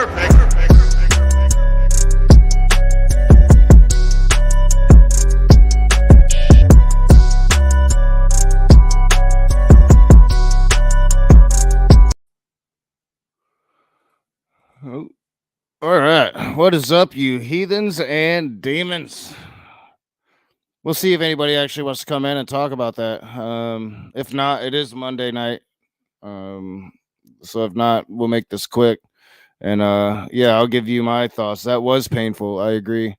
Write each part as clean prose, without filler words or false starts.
Oh, all right. What is up, you heathens and demons? We'll see if anybody actually wants to come in and talk about that. If not, it is Monday night. So if not, we'll make this quick. And yeah, I'll give you my thoughts. That was painful. I agree.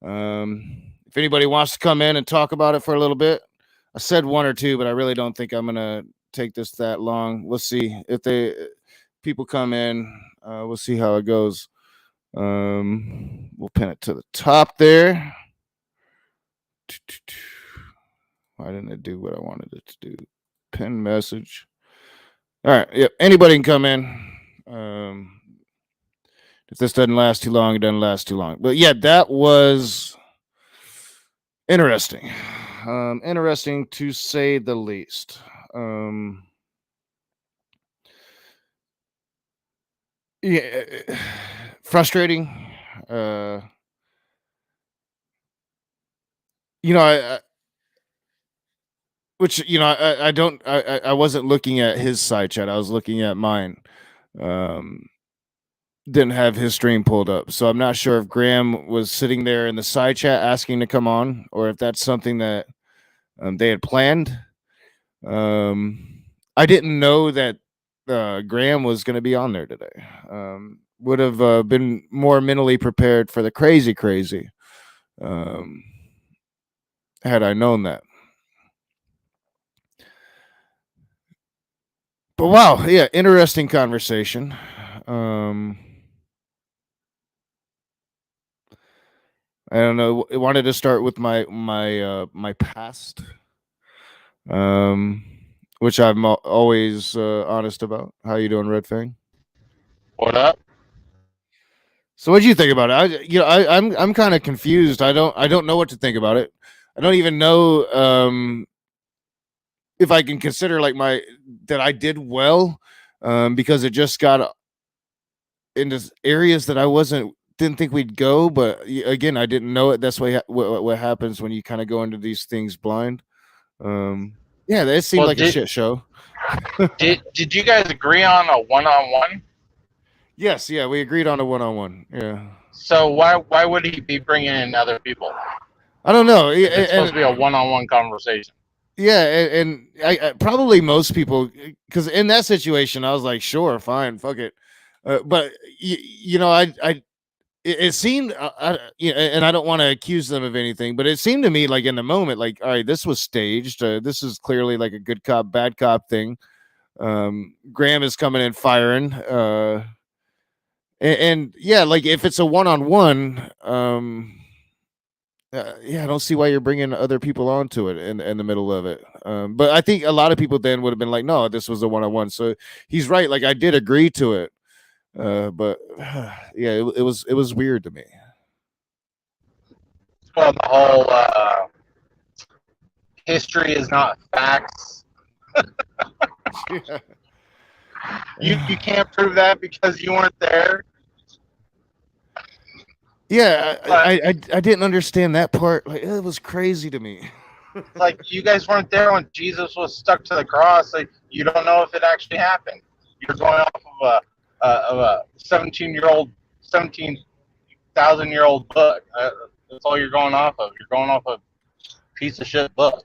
If anybody wants to come in and talk about it for a little bit, I said one or two, but I really don't think I'm gonna take this that long. We'll see if people come in. We'll see how it goes. We'll pin it to the top there. Why didn't it do what I wanted it to do? Pin message. All right. Yep. Anybody can come in. If this doesn't last too long, it doesn't last too long. But yeah, that was interesting. Interesting to say the least. Yeah, frustrating. I wasn't looking at his side chat. I was looking at mine. Didn't have his stream pulled up, so I'm not sure if Graham was sitting there in the side chat asking to come on, or if that's something that they had planned. I didn't know that Graham was going to be on there today. Would have been more mentally prepared for the crazy, had I known that. But wow, yeah, interesting conversation. I don't know. I wanted to start with my past, which I'm always honest about. How you doing, Red Fang? What up? So, what do you think about it? I'm kind of confused. I don't know what to think about it. I don't even know if I can consider like that I did well, because it just got into areas that I didn't think we'd go. But again, I didn't know it. That's what happens when you kind of go into these things blind. Yeah, that seemed like a shit show. Did you guys agree on a one-on-one? Yes, yeah, we agreed on a one-on-one. Yeah. So why would he be bringing in other people? I don't know. It's supposed to be a one-on-one conversation. Yeah, and I probably most people, because in that situation, I was like, sure, fine, fuck it. But it seemed, and I don't want to accuse them of anything, but it seemed to me like in the moment, like, all right, this was staged. This is clearly like a good cop, bad cop thing. Graham is coming in firing. And yeah, like if it's a one-on-one, yeah, I don't see why you're bringing other people onto it in the middle of it. But I think a lot of people then would have been like, no, this was a one-on-one. So he's right. Like I did agree to it. But yeah, it was weird to me. Well, the whole history is not facts. Yeah. You can't prove that because you weren't there. Yeah, I didn't understand that part. Like it was crazy to me. Like you guys weren't there when Jesus was stuck to the cross. Like you don't know if it actually happened. You're going off of a 17,000-year-old book. That's all you're going off of. You're going off a piece of shit book.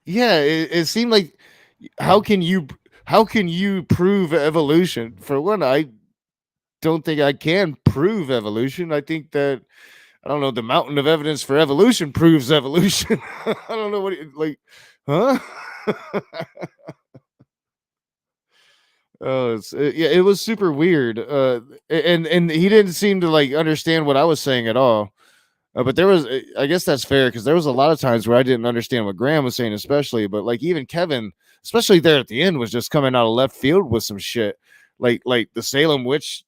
Yeah, it seemed like how can you prove evolution? For one, I don't think I can prove evolution. I think that I don't know, the mountain of evidence for evolution proves evolution. I don't know what like, huh? Oh, yeah, it was super weird. And he didn't seem to like understand what I was saying at all. But there was, I guess that's fair because there was a lot of times where I didn't understand what Graham was saying, especially. But like even Kevin, especially there at the end, was just coming out of left field with some shit, like the Salem witch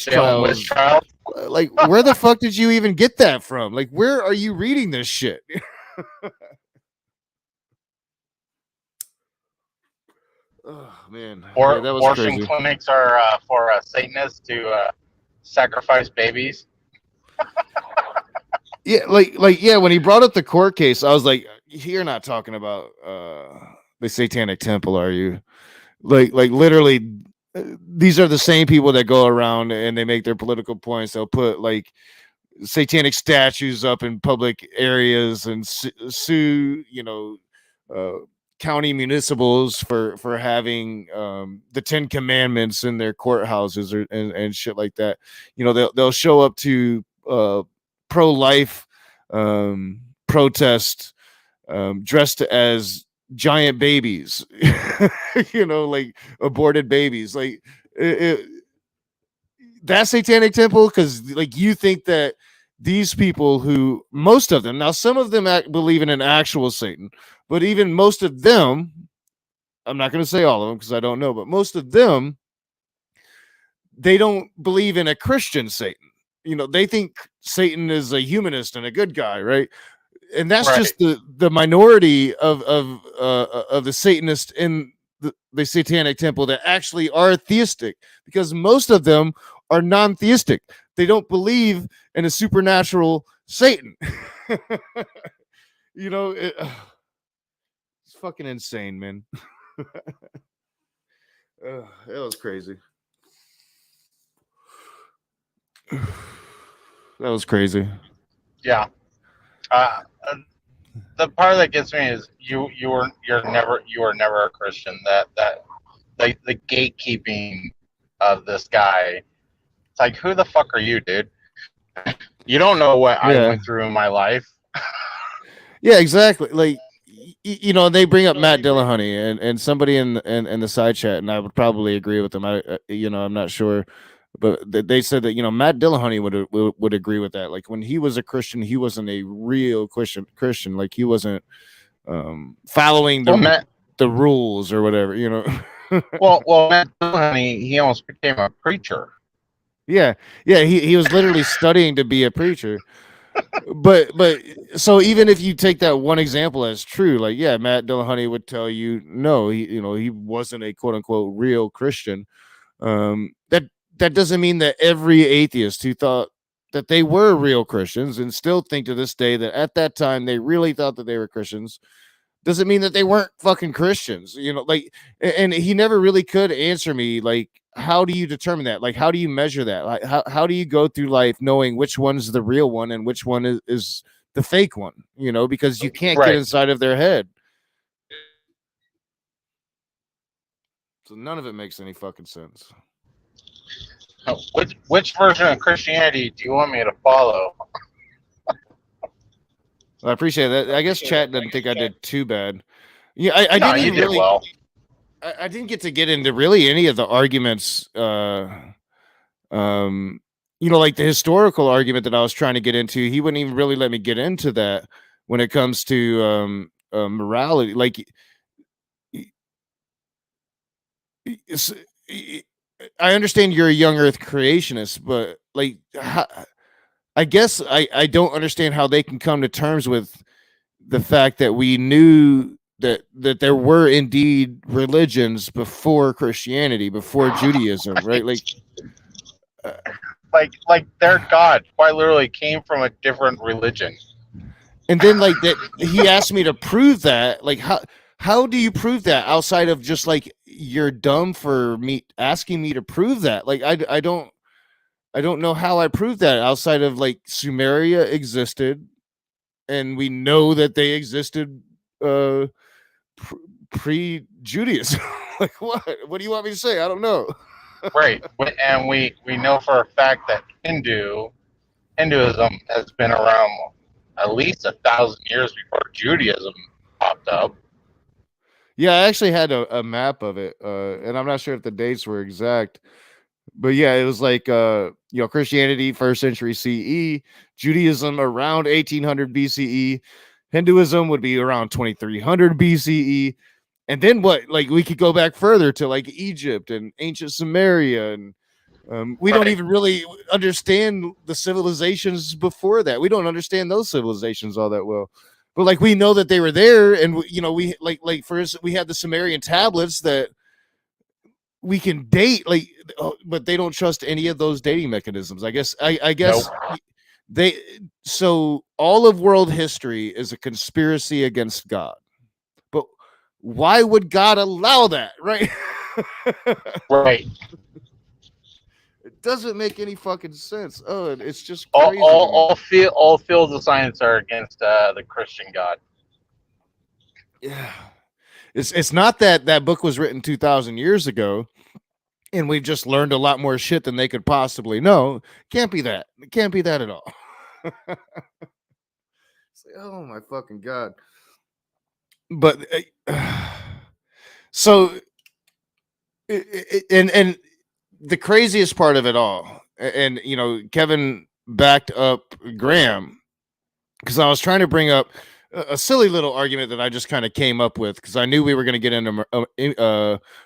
trials. Like where the fuck did you even get that from? Like where are you reading this shit? Oh man, Or yeah, that was abortion crazy. clinics are for Satanists to sacrifice babies. Yeah, like yeah, when he brought up the court case, I was like, you're not talking about the Satanic Temple, are you? Like literally, these are the same people that go around and they make their political points. They'll put like satanic statues up in public areas and sue, uh, county municipals for having the Ten Commandments in their courthouses and shit like that. They'll show up to pro-life protest dressed as giant babies, like aborted babies, like that Satanic Temple. Because like you think that these people, who most of them, now some of them believe in an actual Satan, but even most of them, I'm not going to say all of them because I don't know, but most of them, they don't believe in a Christian Satan. They think Satan is a humanist and a good guy, right? And that's Right. just the minority of the Satanists in the Satanic Temple that actually are theistic, because most of them are non-theistic. They don't believe in a supernatural Satan. It's fucking insane, man. That was crazy. That was crazy. Yeah. The part that gets me is you were never a Christian. That the gatekeeping of this guy. It's like, who the fuck are you, dude? You don't know what I went through in my life. Yeah, exactly. Like, they bring up Matt Dillahunty and somebody in the side chat, and I would probably agree with them. I'm not sure, but they said that Matt Dillahunty would agree with that. Like, when he was a Christian, he wasn't a real Christian. Like, he wasn't following the rules or whatever. Well, Matt Dillahunty, he almost became a preacher. Yeah, he was literally studying to be a preacher. But so even if you take that one example as true, like, yeah, Matt Dillahunty would tell you no, he wasn't a quote unquote real Christian. That doesn't mean that every atheist who thought that they were real Christians and still think to this day that at that time they really thought that they were Christians, doesn't mean that they weren't fucking Christians. Like, and he never really could answer me, like, how do you determine that? Like, how do you measure that? Like, how do you go through life knowing which one's the real one and which one is the fake one? Because you can't get inside of their head. So none of it makes any fucking sense. Which version of Christianity do you want me to follow? Well, I appreciate that. I guess chat doesn't think I did too bad. Yeah, I No, didn't you really. did well. I didn't get to get into really any of the arguments. Like the historical argument that I was trying to get into, he wouldn't even really let me get into that when it comes to morality. Like, I understand you're a young Earth creationist, but like, I guess I don't understand how they can come to terms with the fact that we knew that there were indeed religions before Christianity, before Judaism, right? Like their God quite literally came from a different religion. And then like that, he asked me to prove that. Like, how do you prove that outside of just like you're dumb for me asking me to prove that? Like, I don't know how I prove that outside of like Sumeria existed, and we know that they existed pre-Judaism. Like, what do you want me to say? I don't know. Right, and we know for a fact that Hinduism has been around at least 1,000 years before Judaism popped up. Yeah, I actually had a map of it, and I'm not sure if the dates were exact, but yeah, it was like Christianity 1st century CE, Judaism around 1800 BCE, Hinduism would be around 2300 BCE, and then what? Like, we could go back further to like Egypt and ancient Samaria, and we don't even really understand the civilizations before that. We don't understand those civilizations all that well. But like, we know that they were there, and we like for instance, we had the Sumerian tablets that we can date, like, but they don't trust any of those dating mechanisms. I guess Nope. they so all of world history is a conspiracy against God. But why would God allow that, right? Right. It doesn't make any fucking sense. Oh, it's just All crazy to me. all fields of science are against the Christian God. Yeah. It's not that that book was written 2,000 years ago and we've just learned a lot more shit than they could possibly know. Can't be that. It can't be that at all. It's like, oh my fucking God. But so and the craziest part of it all, and you know, Kevin backed up Graham because I was trying to bring up a silly little argument that I just kind of came up with because I knew we were going to get into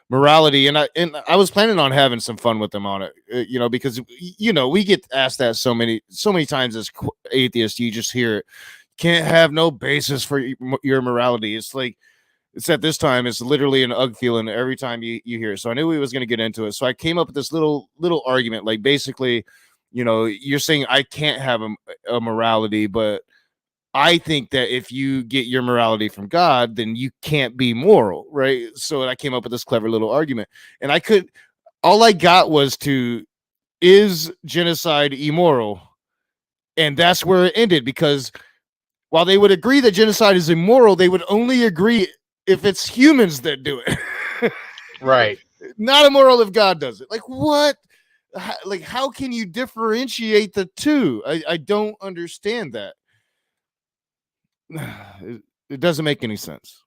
morality, and I was planning on having some fun with them on it, you know, because you know we get asked that so many times as atheists. You just hear it, can't have no basis for your morality. It's like it's at this time it's literally an ugh feeling every time you hear it. So I knew we was going to get into it. So I came up with this little argument, like basically, you know, you're saying I can't have a morality, but I think that if you get your morality from God, then you can't be moral, right? So I came up with this clever little argument, and all I got was is genocide immoral? And that's where it ended, because while they would agree that genocide is immoral, they would only agree if it's humans that do it. Right. Not immoral if God does it. Like, what? Like, how can you differentiate the two? I don't understand that. It doesn't make any sense.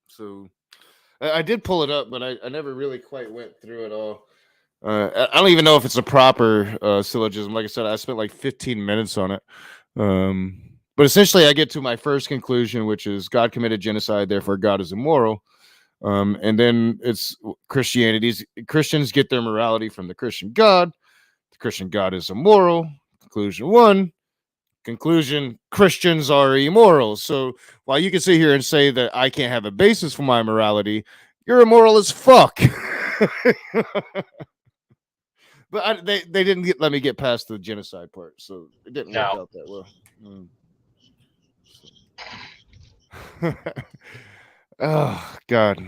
So I did pull it up, but I never really quite went through it all. I don't even know if it's a proper syllogism. Like I said, I spent like 15 minutes on it. But essentially, I get to my first conclusion, which is God committed genocide, therefore God is immoral. And then it's Christians get their morality from the Christian God. The Christian God is immoral. Conclusion one. Conclusion, Christians are immoral. So while you can sit here and say that I can't have a basis for my morality, you're immoral as fuck. But they didn't let me get past the genocide part, so it didn't work out that well. Oh God,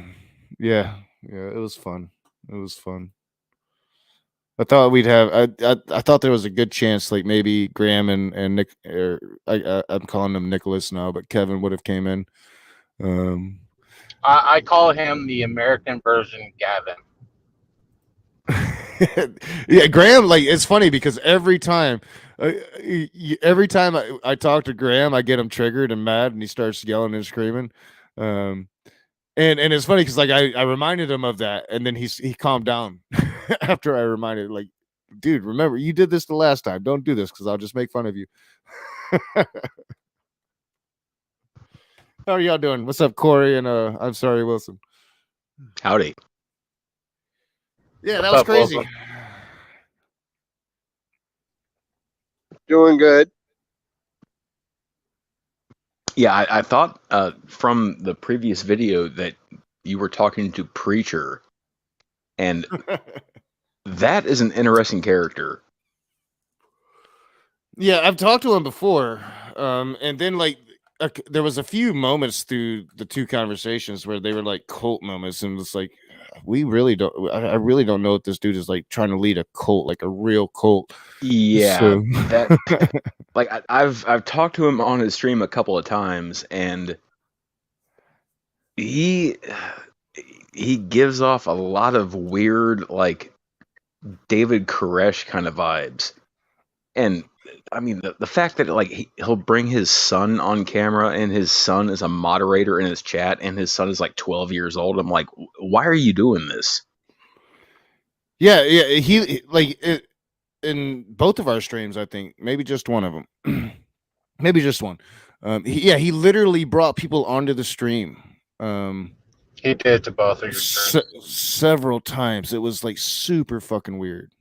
yeah, it was fun. It was fun. I thought we'd have. I thought there was a good chance, like maybe Graham and Nick. I'm calling him Nicholas now, but Kevin would have came in. I call him the American version Gavin. Yeah, Graham. Like, it's funny because every time I talk to Graham, I get him triggered and mad, and he starts yelling and screaming. And it's funny because like I reminded him of that, and then he calmed down after I reminded, like, dude, remember you did this the last time. Don't do this because I'll just make fun of you. How are y'all doing? What's up, Corey? And I'm sorry, Wilson. Howdy. Yeah, that was crazy. Wilson? Doing good. Yeah, I thought from the previous video that you were talking to Preacher, and that is an interesting character. Yeah, I've talked to him before, and then like there was a few moments through the two conversations where they were like cult moments, and it's like we really don't. I really don't know if this dude is like trying to lead a cult, like a real cult. Yeah, So. that like I've talked to him on his stream a couple of times, and he gives off a lot of weird, like, David Koresh kind of vibes. And I mean, the fact that like he'll bring his son on camera, and his son is a moderator in his chat, and his son is like 12 years old. I'm like, why are you doing this? Yeah, he like it, in both of our streams, I think maybe just one of them, maybe just one. He literally brought people onto the stream. He did to both of your streams. Several times. It was like super fucking weird.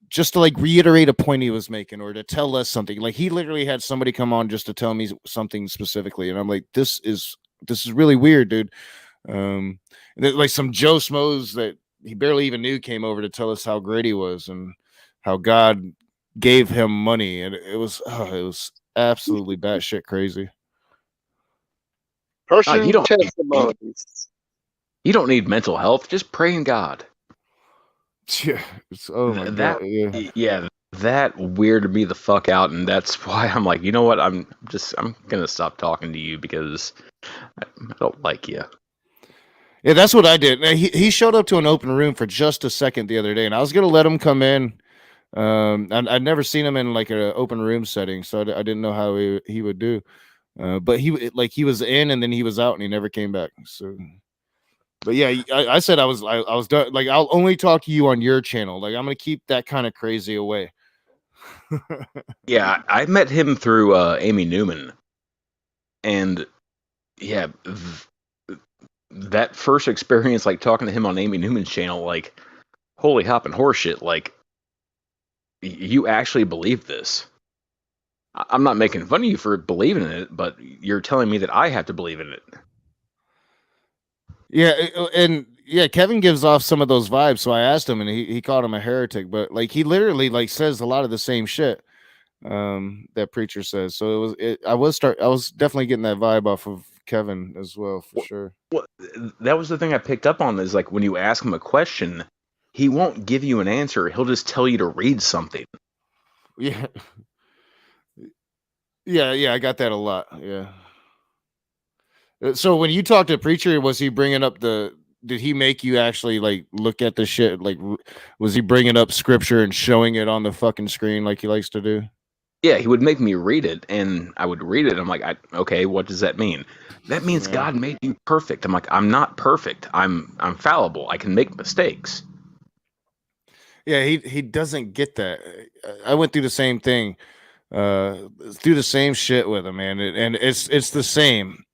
Just to like reiterate a point he was making, or to tell us something. Like, he literally had somebody come on just to tell me something specifically, and I'm like, this is really weird, dude. Like some Joe Schmoes that he barely even knew came over to tell us how great he was and how God gave him money, and it was absolutely batshit crazy. Personal you don't- testimonies. You don't need mental health. Just pray in God. Yeah, oh my That- god, yeah. Yeah, that weirded me the fuck out, and that's why I'm like, you know what? I'm gonna stop talking to you because I don't like you. Yeah, that's what I did. He showed up to an open room for just a second the other day, and I was gonna let him come in. I'd never seen him in like an open room setting, so I didn't know how he would do. But he was in and then he was out and he never came back. So, but yeah, I said I was done. Like, I'll only talk to you on your channel. Like, I'm gonna keep that kind of crazy away. Yeah, I met him through Amy Newman, and yeah, that first experience, like talking to him on Amy Newman's channel, like, holy hopping horseshit, like, you actually believe this. I'm not making fun of you for believing in it, but you're telling me that I have to believe in it. Yeah, and yeah, Kevin gives off some of those vibes. So I asked him, and he called him a heretic, but like he literally like says a lot of the same shit that preacher says. So I was definitely getting that vibe off of Kevin as well, for sure. Well, that was the thing I picked up on, is like when you ask him a question, he won't give you an answer. He'll just tell you to read something. Yeah. Yeah, I got that a lot. Yeah. So when you talked to preacher, was he bringing up did he make you actually like look at the shit? Like, was he bringing up scripture and showing it on the fucking screen like he likes to do? Yeah, he would make me read it, and I would read it. I'm like, okay, what does that mean? That means Yeah. God made you perfect. I'm like, I'm not perfect. I'm fallible. I can make mistakes. Yeah, he doesn't get that. I went through the same thing, through the same shit with him, man, and it's the same.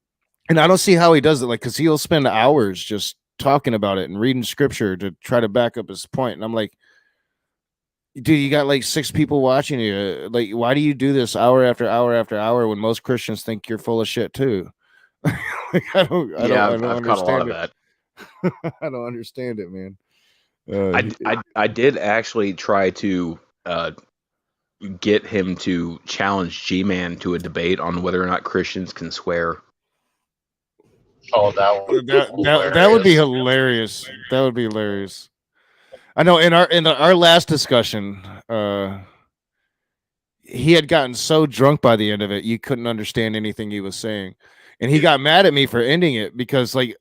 And I don't see how he does it, like, because he'll spend hours just talking about it and reading scripture to try to back up his point. And I'm like, dude, you got like 6 people watching you. Like, why do you do this hour after hour after hour when most Christians think you're full of shit too? Like, I don't I've caught a lot of understand that. it. I don't understand it, man. I did actually try to get him to challenge G-Man to a debate on whether or not Christians can swear. Oh, that would be hilarious. That would be hilarious. I know in our last discussion, he had gotten so drunk by the end of it, you couldn't understand anything he was saying. And he got mad at me for ending it because, like,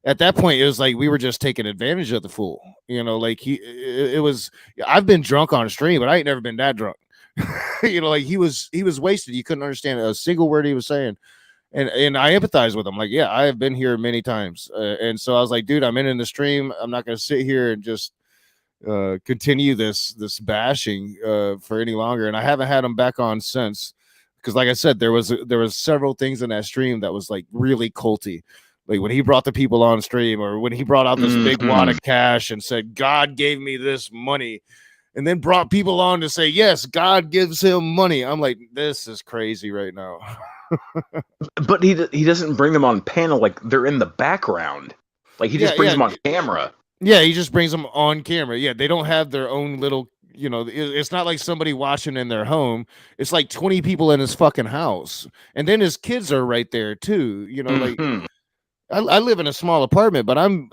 at that point, it was like we were just taking advantage of the fool. You know, like it was. I've been drunk on stream, but I ain't never been that drunk. You know, like he was wasted. You couldn't understand a single word he was saying. And I empathize with him. Like, yeah, I have been here many times. And so I was like, dude, I'm in the stream. I'm not going to sit here and just continue this bashing for any longer. And I haven't had him back on since, because like I said, there was several things in that stream that was like really culty. Like when he brought the people on stream, or when he brought out this big wad of cash and said, God gave me this money, and then brought people on to say, yes, God gives him money. I'm like, this is crazy right now. But he doesn't bring them on panel, like they're in the background. Like he just brings them on camera. Yeah, he just brings them on camera. Yeah, they don't have their own little, you know, it's not like somebody watching in their home. It's like 20 people in his fucking house. And then his kids are right there too. You know, like I live in a small apartment, but I'm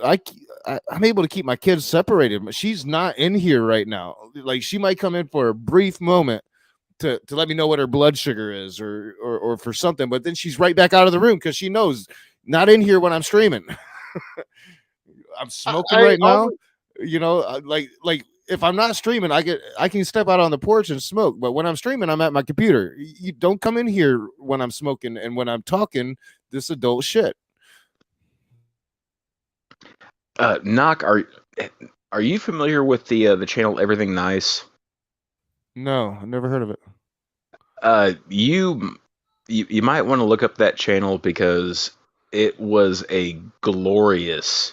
able to keep my kids separated. But she's not in here right now. Like, she might come in for a brief moment to let me know what her blood sugar is or for something, but then she's right back out of the room because she knows not in here when I'm streaming. I'm smoking right now. You know, like if I'm not streaming, I can step out on the porch and smoke. But when I'm streaming, I'm at my computer. You don't come in here when I'm smoking and when I'm talking this adult shit. Knock, are you familiar with the channel Everything Nice? No, I've never heard of it. You might want to look up that channel because it was a glorious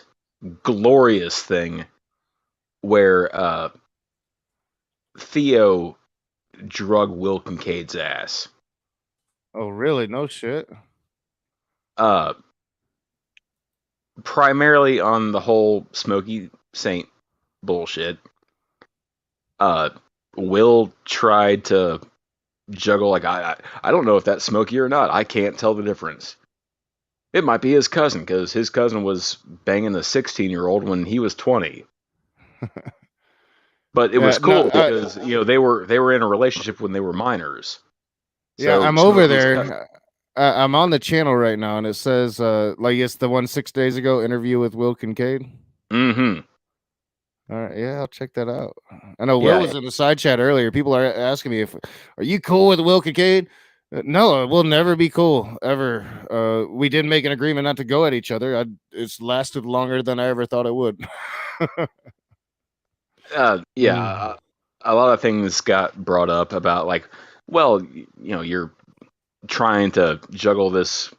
thing where Theo drug Will Kincaid's ass. Oh, really? No shit. primarily on the whole Smokey Saint bullshit. Will tried to juggle like I don't know if that's Smokey or not. I can't tell the difference. It might be his cousin because his cousin was banging a 16-year-old when he was 20. But it was cool because they were in a relationship when they were minors. Yeah, So I'm over Smokey's there. I'm on the channel right now, and it says like it's the one 6 days ago interview with Will Kincaid. Mm-hmm. All right, yeah, I'll check that out. I know Will was in the side chat earlier. People are asking me are you cool with Will Kincaid? No, we'll never be cool ever. We did make an agreement not to go at each other. It's lasted longer than I ever thought it would. Yeah, a lot of things got brought up about like, well, you're trying to juggle this,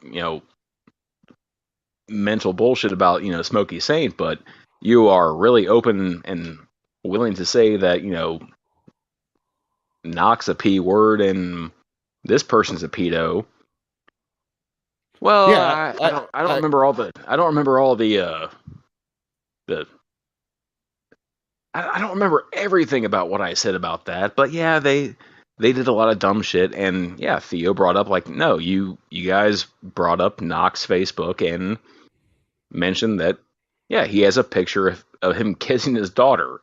mental bullshit about, Smokey Saint, but you are really open and willing to say that, Knox a P word and this person's a pedo. Well, yeah, I don't remember all the I don't remember everything about what I said about that, but yeah, they did a lot of dumb shit, and yeah, Theo brought up like, no, you guys brought up Knox Facebook and mentioned that, yeah, he has a picture of him kissing his daughter.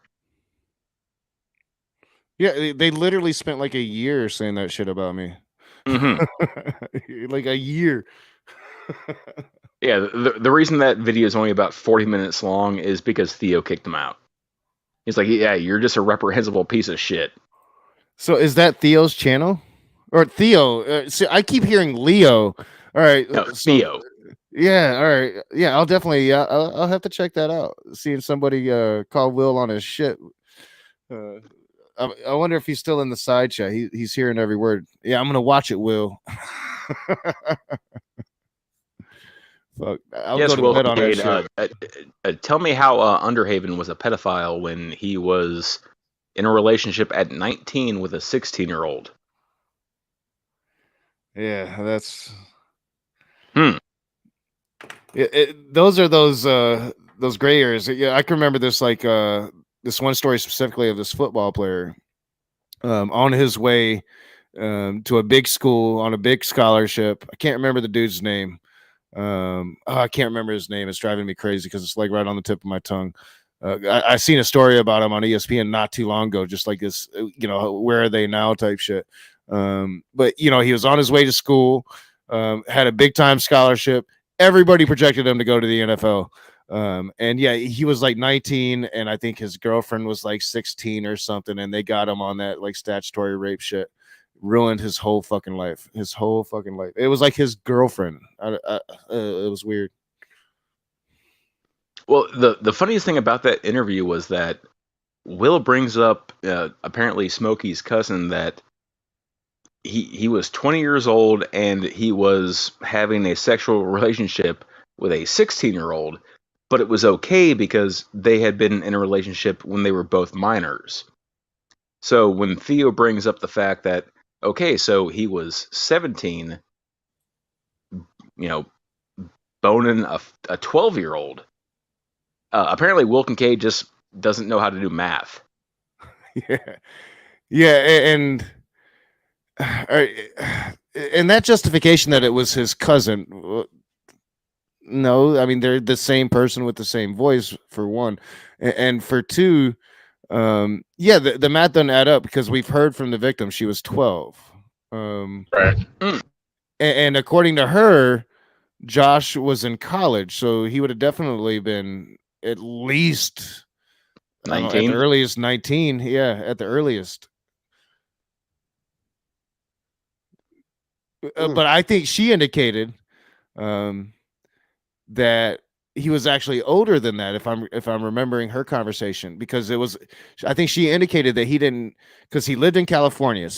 Yeah, they literally spent like a year saying that shit about me. Mm-hmm. Like a year. Yeah, the reason that video is only about 40 minutes long is because Theo kicked him out. He's like, yeah, you're just a reprehensible piece of shit. So is that Theo's channel? Or Theo? See, I keep hearing Leo. All right. No, Theo. Yeah, all right. Yeah, I'll definitely I'll have to check that out. Seeing somebody call Will on his shit. I wonder if he's still in the side chat. He's hearing every word. Yeah, I'm gonna watch it, Will. Fuck. I'll yes, go to Will bed on that shit. Tell me how Underhaven was a pedophile when he was in a relationship at 19 with a 16-year-old. Yeah, that's. Those are those gray areas. Yeah, I can remember this this one story specifically of this football player on his way to a big school on a big scholarship. I can't remember the dude's name. I can't remember his name. It's driving me crazy because it's like right on the tip of my tongue. I seen a story about him on ESPN not too long ago, just like this, where are they now type shit. But he was on his way to school, had a big time scholarship. Everybody projected him to go to the NFL. And yeah, he was like 19, and I think his girlfriend was like 16 or something, and they got him on that like statutory rape shit. Ruined his whole fucking life. It was like his girlfriend. It was weird. Well, the funniest thing about that interview was that Will brings up apparently Smokey's cousin that he was 20 years old and he was having a sexual relationship with a 16-year-old, but it was okay because they had been in a relationship when they were both minors. So when Theo brings up the fact that, okay, so he was 17, boning a 12-year-old. Apparently, Will Kincaid just doesn't know how to do math. Yeah, and that justification that it was his cousin. No, I mean they're the same person with the same voice for one, and for two, the math doesn't add up because we've heard from the victim she was 12. Right. And according to her, Josh was in college, so he would have definitely been at least 19, at the earliest 19. Yeah, at the earliest. But I think she indicated that he was actually older than that, if I'm remembering her conversation, because I think she indicated that he didn't, because he lived in California,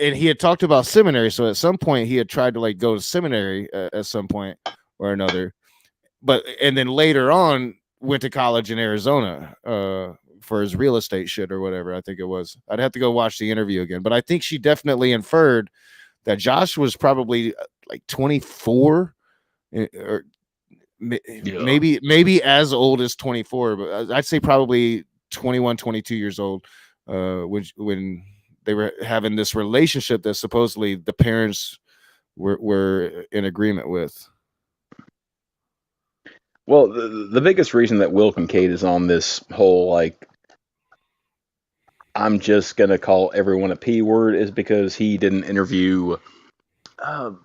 and he had talked about seminary, so at some point he had tried to like go to seminary at some point or another, and then later on went to college in Arizona for his real estate shit or whatever. I think it was. I'd have to go watch the interview again, but I think she definitely inferred that Josh was probably like 24 or maybe as old as 24, but I'd say probably 21, 22 years old. When they were having this relationship that supposedly the parents were in agreement with. Well, the biggest reason that Will Kincaid is on this whole, like, I'm just going to call everyone a P word is because he did an interview, it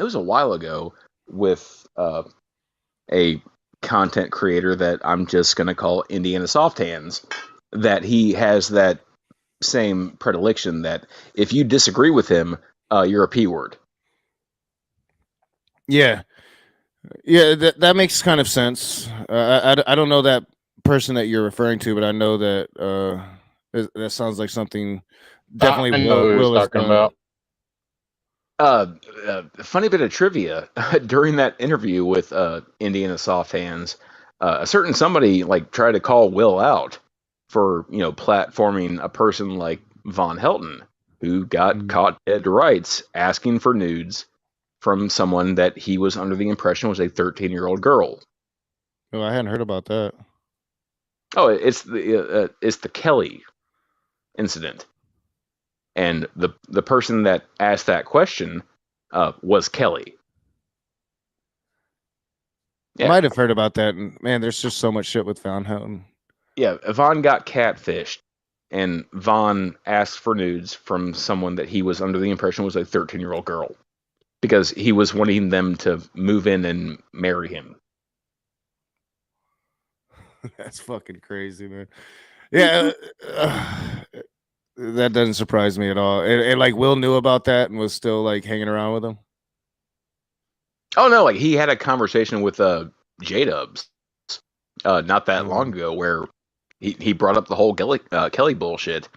was a while ago, with a content creator that I'm just going to call Indiana Soft Hands, that he has that same predilection that if you disagree with him, you're a P word. Yeah, that makes kind of sense. I don't know that person that you're referring to, but I know that that sounds like something definitely I know who he's Will has talking done. about. Funny bit of trivia during that interview with Indiana Soft Hands, a certain somebody like tried to call Will out for platforming a person like Von Helton, who got caught dead to rights asking for nudes from someone that he was under the impression was a 13-year-old girl. Oh, I hadn't heard about that. Oh, it's the Kelly incident, and the person that asked that question was Kelly. I might have heard about that, and man, there's just so much shit with Von Helton. Yeah, Vaughn got catfished, and Vaughn asked for nudes from someone that he was under the impression was a 13-year-old girl, because he was wanting them to move in and marry him. That's fucking crazy, man. Yeah, that doesn't surprise me at all. And like Will knew about that and was still like hanging around with him. Oh no, like he had a conversation with J-Dubs not that long ago where he brought up the whole Kelly bullshit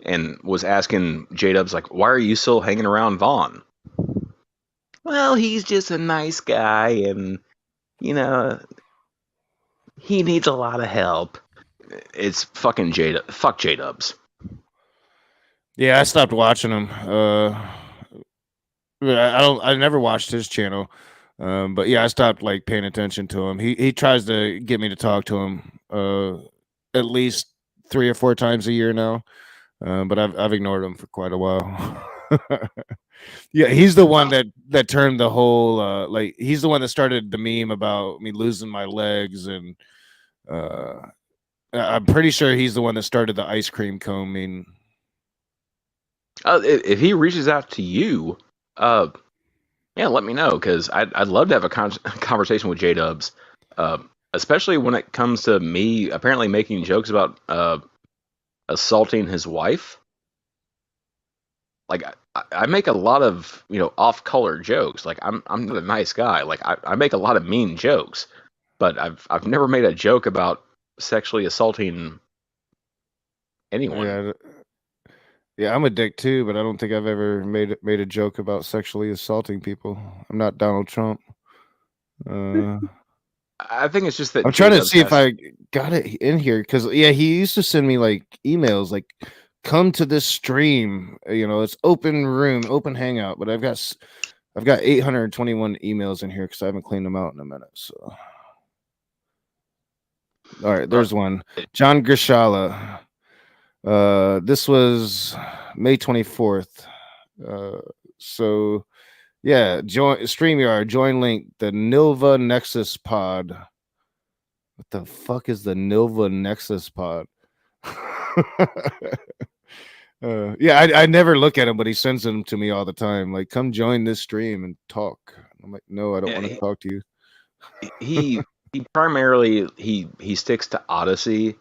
and was asking J-Dubs like, why are you still hanging around Vaughn? Well, he's just a nice guy, and he needs a lot of help. It's fucking fuck J-Dubs. Yeah, I stopped watching him. I never watched his channel. But yeah, I stopped like paying attention to him. He tries to get me to talk to him at least 3 or 4 times a year now. But I've ignored him for quite a while. Yeah, he's the one that turned the whole like he's the one that started the meme about me losing my legs, and I'm pretty sure he's the one that started the ice cream cone meme. If he reaches out to you, yeah, let me know, because I'd love to have a conversation with J-Dubs, especially when it comes to me apparently making jokes about assaulting his wife. Like I make a lot of off-color jokes. Like I'm not a nice guy. Like I make a lot of mean jokes, but I've never made a joke about sexually assaulting anyone. Yeah, I'm a dick too, but I don't think I've ever made a joke about sexually assaulting people. I'm not Donald Trump. I think it's just that I'm trying to see if I got it in here, because yeah, he used to send me like emails like, come to this stream, it's open room, open hangout, but I've got 821 emails in here because I haven't cleaned them out in a minute. So all right, there's one. John Grishala. This was May 24th. So yeah, join StreamYard, join link, the Nilva Nexus pod. What the fuck is the Nilva Nexus pod? Yeah, I never look at him, but he sends them to me all the time. Like, come join this stream and talk. I'm like, no, I don't want to talk to you. He primarily he sticks to Odyssey,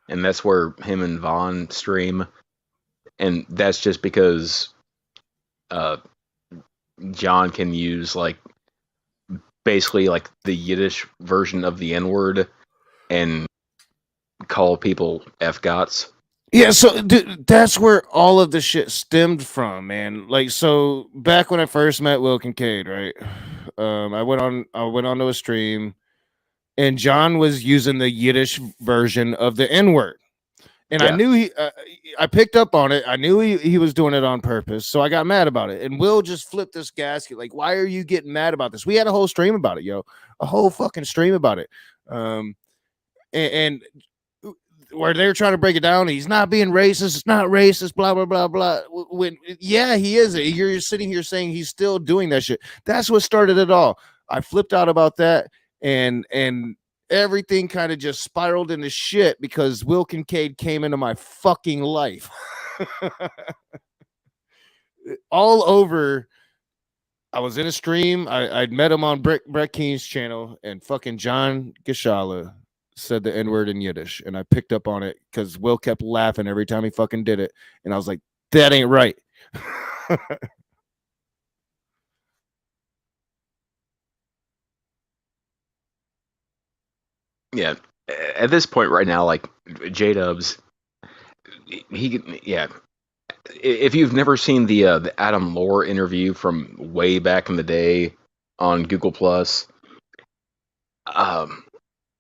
and that's where him and Vaughn stream, and that's just because John can use like basically like the Yiddish version of the N-word and call people F-gots. Yeah, so dude, that's where all of the shit stemmed from, man. Like, so back when I first met Will Kincaid, right? I went onto a stream, and John was using the Yiddish version of the N-word, And Yeah. I knew I picked up on it. I knew he was doing it on purpose. So I got mad about it. And Will just flipped this gasket. Like, why are you getting mad about this? We had a whole stream about it, yo. A whole fucking stream about it. And where they're trying to break it down, he's not being racist. It's not racist, blah, blah, blah, blah. When, yeah, he is. You're sitting here saying he's still doing that shit. That's what started it all. I flipped out about that. And everything kind of just spiraled into shit because Will Kincaid came into my fucking life. All over. I was in a stream. I'd met him on Brett Keen's channel, and fucking John Gashala said the N-word in Yiddish, and I picked up on it because Will kept laughing every time he fucking did it, and I was like, that ain't right. Yeah. At this point right now, like J-Dubs, yeah. If you've never seen the Adam Lore interview from way back in the day on Google Plus,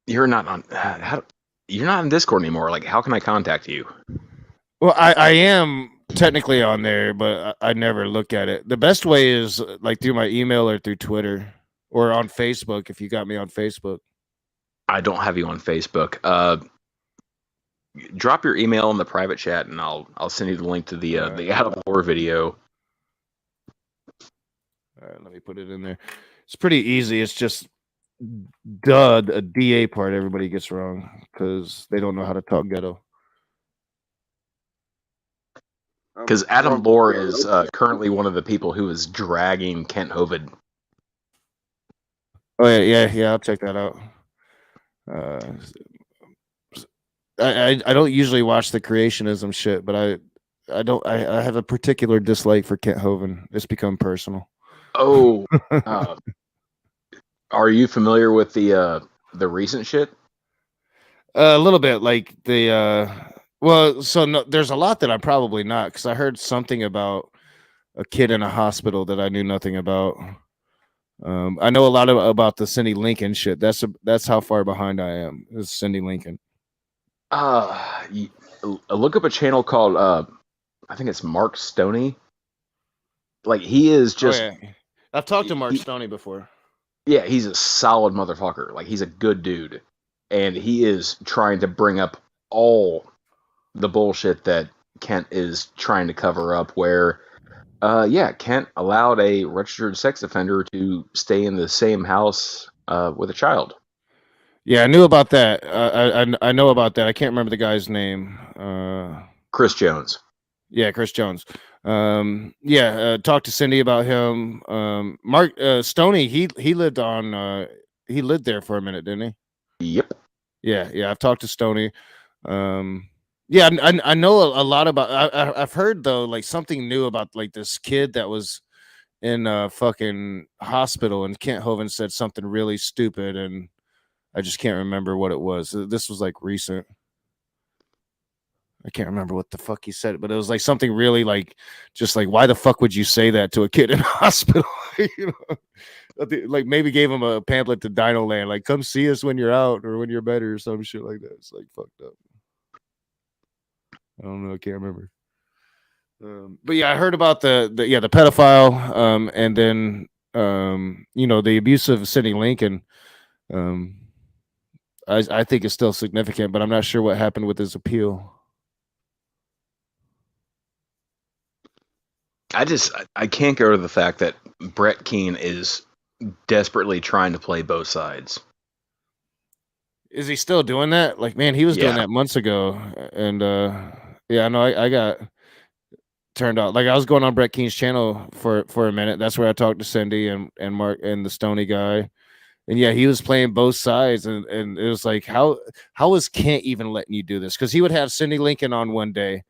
you're not on you're not in Discord anymore. Like, how can I contact you? Well, I am technically on there, but I never look at it. The best way is like through my email or through Twitter or on Facebook if you got me on Facebook. I don't have you on Facebook. Drop your email in the private chat, and I'll send you the link to the Adam Lore video. All right, let me put it in there. It's pretty easy. It's just a DA part everybody gets wrong because they don't know how to talk ghetto. Because Adam Lore is currently one of the people who is dragging Kent Hovind. Oh yeah. I'll check that out. I don't usually watch the creationism shit, but I have a particular dislike for Kent Hovind. It's become personal. Oh, are you familiar with the recent shit? A little bit, like well, so no, there's a lot that I'm probably not because I heard something about a kid in a hospital that I knew nothing about. I know a lot about the Cindy Lincoln shit. That's how far behind I am. Is Cindy Lincoln? Look up a channel called I think it's Mark Stoney. Like, he is just. Oh, yeah. I've talked to Mark Stoney before. Yeah, he's a solid motherfucker. Like, he's a good dude, and he is trying to bring up all the bullshit that Kent is trying to cover up. Where, Kent allowed a registered sex offender to stay in the same house with a child. Yeah, I knew about that. I know about that. I can't remember the guy's name. Chris Jones. Yeah, Chris Jones. Talked to Cindy about him. Mark Stoney, he lived there for a minute, didn't he? Yep. Yeah. I've talked to Stoney. I know a lot about. I've heard though, like something new about like this kid that was in a fucking hospital, and Kent Hovind said something really stupid, and I just can't remember what it was. This was like recent. I can't remember what the fuck he said, but it was like something really like, just like, why the fuck would you say that to a kid in a hospital? You know, like maybe gave him a pamphlet to Dino Land, like come see us when you're out or when you're better or some shit like that. It's like fucked up. I don't know. I can't remember. But yeah, I heard about the pedophile, and then the abuse of Cindy Lincoln. I think is still significant, but I'm not sure what happened with his appeal. I can't go to the fact that Brett Keen is desperately trying to play both sides. Is he still doing that? Like, man, he was doing that months ago, and I know I got turned out. Like, I was going on Brett Keen's channel for a minute. That's where I talked to Cindy and Mark and the Stoney guy. And yeah, he was playing both sides, and it was like, how is Kent even letting you do this? Because he would have Cindy Lincoln on one day,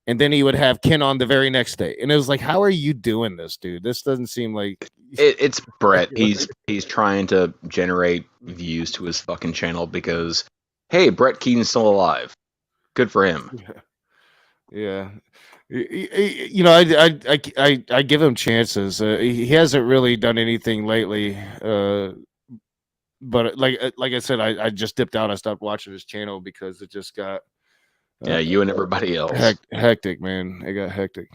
and then he would have Ken on the very next day, and it was like, how are you doing this, dude? This doesn't seem like it's Brett. He's trying to generate views to his fucking channel because, hey, Brett Keen's still alive. Good for him. Yeah. I give him chances. He hasn't really done anything lately. But like I said, I just dipped out. I stopped watching his channel because it just got Yeah, you and everybody else. Hectic, man. It got hectic.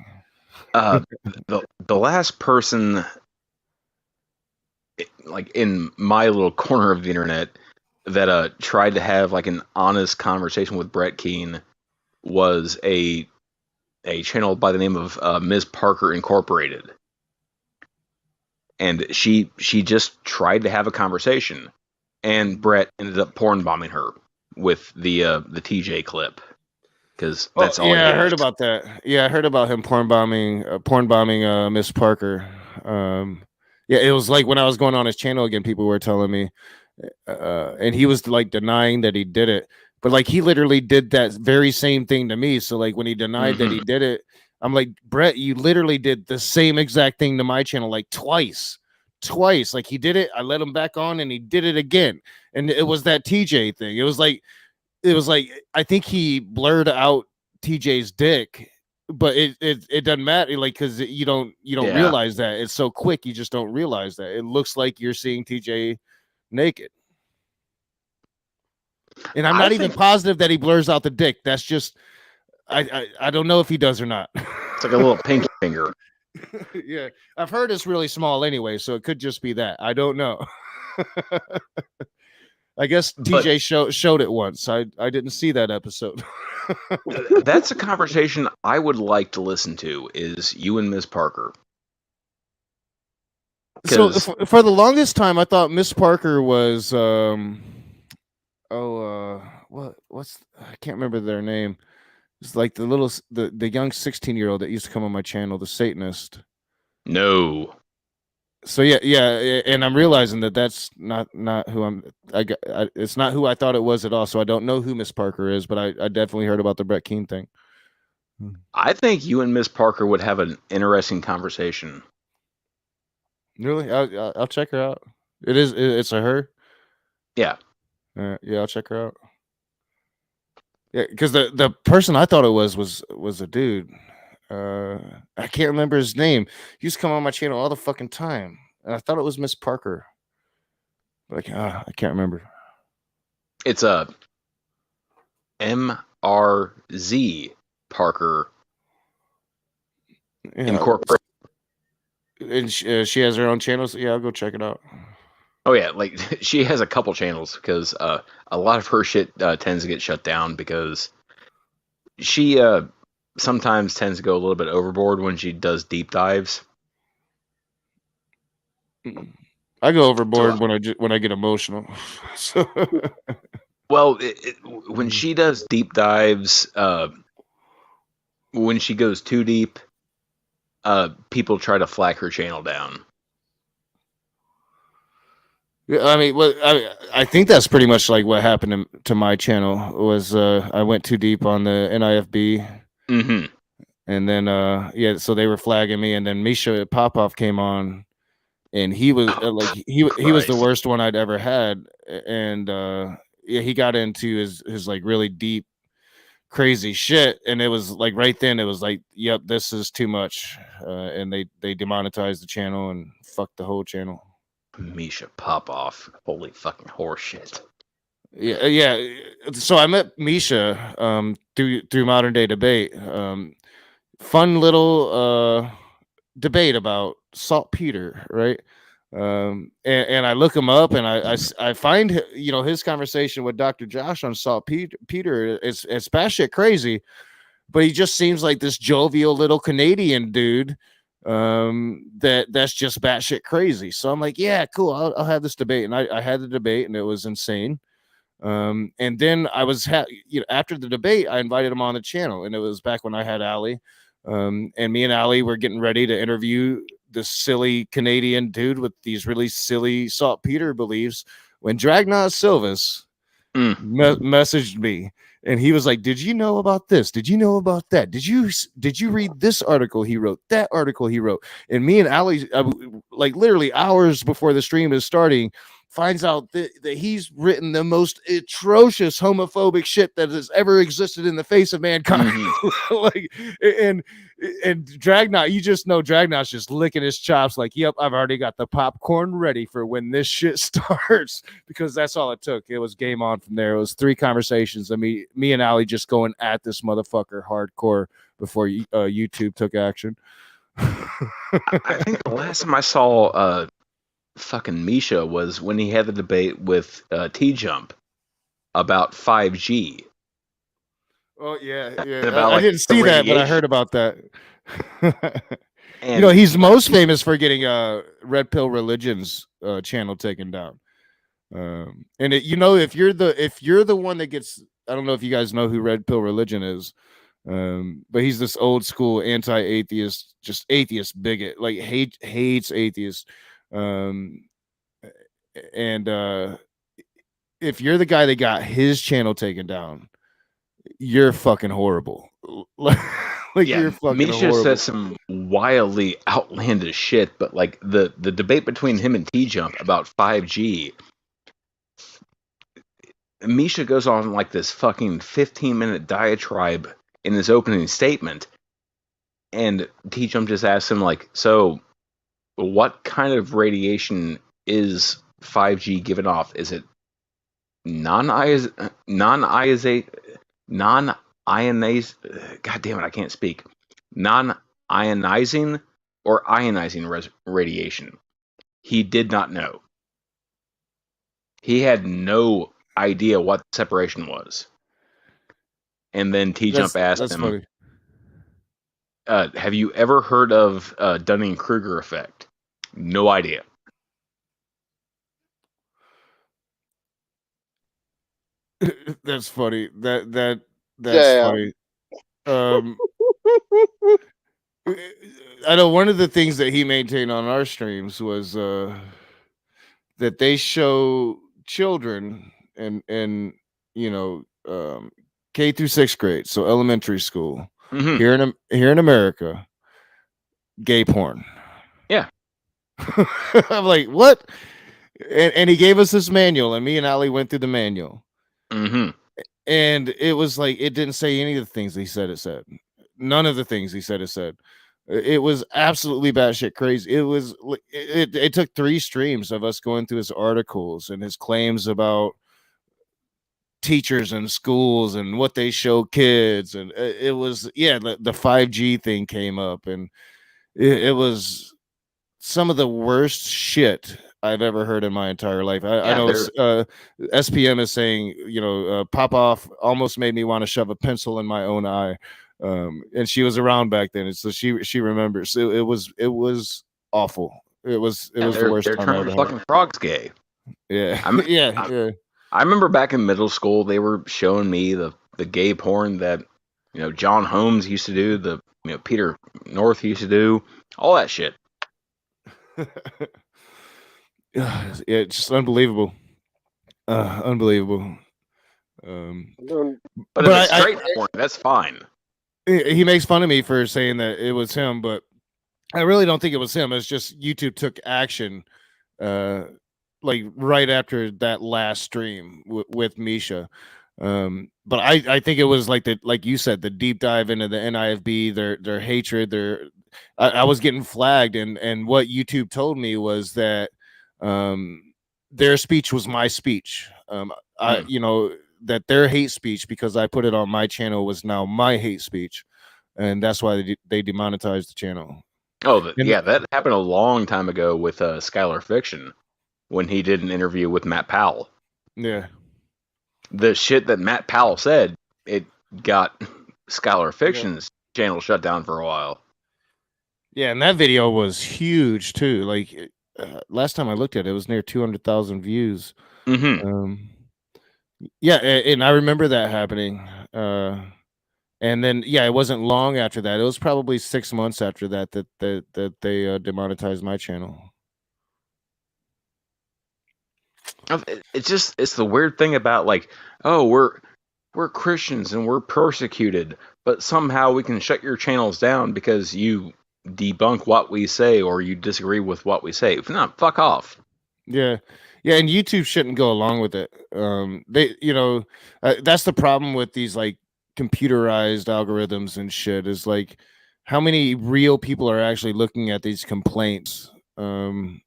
The last person, like in my little corner of the internet, that tried to have like an honest conversation with Brett Keane was a channel by the name of Ms. Parker Incorporated, and she just tried to have a conversation, and Brett ended up porn bombing her with the TJ clip, because that's all. Yeah, I heard about that. Yeah, I heard about him porn bombing Miss Parker. Yeah, it was like when I was going on his channel again, people were telling me, and he was like denying that he did it, but like he literally did that very same thing to me. So like when he denied that he did it, I'm like, Brett, you literally did the same exact thing to my channel like twice. Like he did it, I let him back on, and he did it again, and it was that TJ thing. It was like I think he blurred out TJ's dick, but it doesn't matter, like, because you don't realize that it's so quick. You just don't realize that it looks like you're seeing TJ naked, and I'm not even positive that he blurs out the dick. That's just I don't know if he does or not. It's like a little pinky finger. Yeah, I've heard it's really small anyway, so it could just be that. I don't know. I guess TJ showed it once. I didn't see that episode. That's a conversation I would like to listen to, is you and Ms. Parker. So for the longest time, I thought Miss Parker was what's I can't remember their name. It's like the young 16-year-old that used to come on my channel, the Satanist. No. So yeah, and I'm realizing that that's not who it's not who I thought it was at all. So I don't know who Miss Parker is, but I definitely heard about the Brett Keane thing. I think you and Miss Parker would have an interesting conversation. Really? I'll check her out. It's a her? Yeah. Yeah, I'll check her out. Yeah, because the person I thought it was a dude. I can't remember his name. He used to come on my channel all the fucking time, and I thought it was Miss Parker. But I can't remember. It's a MRZ Parker Incorporated. And she has her own channels. Yeah, I'll go check it out. Oh yeah, like she has a couple channels, because a lot of her shit tends to get shut down because she sometimes tends to go a little bit overboard when she does deep dives. I go overboard when I get emotional. So. Well, when she does deep dives, when she goes too deep, people try to flag her channel down. Yeah, I mean, I think that's pretty much like what happened to my channel. Was I went too deep on the NIFB, and then so they were flagging me, and then Misha Popov came on, and he was he was the worst one I'd ever had, and he got into his like really deep, crazy shit, and it was like right then it was like, yep, this is too much, and they demonetized the channel and fucked the whole channel. Misha Popov, holy fucking horseshit. Yeah. So I met Misha through Modern Day Debate. Fun little debate about saltpeter, right? And I look him up, and I find his conversation with Dr. Josh on saltpeter is batshit crazy, but he just seems like this jovial little Canadian dude. That's just batshit crazy. So I'm like, yeah, cool. I'll have this debate, and I had the debate, and it was insane. And then I was after the debate, I invited him on the channel, and it was back when I had Ali, and me and Ali were getting ready to interview this silly Canadian dude with these really silly saltpeter beliefs when Dragna Silvas messaged me. And he was like, did you know about this? Did you know about that? Did you read this article he wrote, that article he wrote? And me and Ali, like literally hours before the stream is starting, finds out that he's written the most atrocious homophobic shit that has ever existed in the face of mankind. Like, and Dragnot, you just know Dragnot's just licking his chops like, yep, I've already got the popcorn ready for when this shit starts, because that's all it took. It was game on from there. It was 3 conversations of me and Ali just going at this motherfucker hardcore before YouTube took action. I think the last time I saw fucking Misha was when he had the debate with T-Jump about 5G. Oh yeah. About, I like, didn't see the that, but I radiation. heard about that. And You know, he's most famous for getting Red Pill Religion's channel taken down. And you know, if you're the one that gets, I don't know if you guys know who Red Pill Religion is, but he's this old school anti-atheist, just atheist bigot, like hates atheists. And if you're the guy that got his channel taken down, you're fucking horrible. Like yeah, you're fucking Misha horrible. says some wildly outlandish shit, but like the debate between him and T-Jump about 5G, Misha goes on like this fucking 15-minute diatribe in his opening statement, and T-Jump just asks him like, so what kind of radiation is 5G giving off? Is it non-ionized? God damn it, I can't speak. Non-ionizing or ionizing radiation? He did not know. He had no idea what the separation was. And then T-Jump asked him, have you ever heard of Dunning-Kruger effect? No idea. That's funny. That's Damn. funny. I know one of the things that he maintained on our streams was that they show children and you know K through 6th grade, so elementary school, here in America, gay porn. Yeah. I'm like, what? And he gave us this manual, and me and Ali went through the manual. And it was like, it didn't say any of the things he said it said. None of the things he said it said. It was absolutely batshit crazy. It was it took 3 streams of us going through his articles and his claims about teachers and schools and what they show kids, and it was the 5G thing came up, and it was some of the worst shit I've ever heard in my entire life. I know SPM is saying, you know, Popoff almost made me want to shove a pencil in my own eye. And she was around back then, and so she remembers. It was awful. It was the worst. They're turning fucking frogs gay. Yeah, I remember back in middle school, they were showing me the gay porn that, you know, John Holmes used to do, the, you know, Peter North used to do, all that shit. It's just unbelievable. Unbelievable. But if it's straight porn, that's fine. He makes fun of me for saying that it was him, but I really don't think it was him. It's just YouTube took action like right after that last stream with Misha. But I think it was like you said, the deep dive into the NIFB, their hatred, I was getting flagged, and what YouTube told me was that their speech was my speech. You know, that their hate speech, because I put it on my channel, was now my hate speech, and that's why they demonetized the channel. Oh, yeah, that happened a long time ago with Skylar Fiction when he did an interview with Matt Powell. Yeah, the shit that Matt Powell said, it got Skylar Fiction's channel shut down for a while. Yeah, and that video was huge too. Like last time I looked at it, it was near 200,000 views. Yeah, and I remember that happening. And then it wasn't long after that. It was probably 6 months after that they demonetized my channel. It's the weird thing about, like, oh, we're Christians and we're persecuted, but somehow we can shut your channels down because you debunk what we say or you disagree with what we say. No, fuck off. Yeah. Yeah, and YouTube shouldn't go along with it. They, that's the problem with these like computerized algorithms and shit. Is like how many real people are actually looking at these complaints. And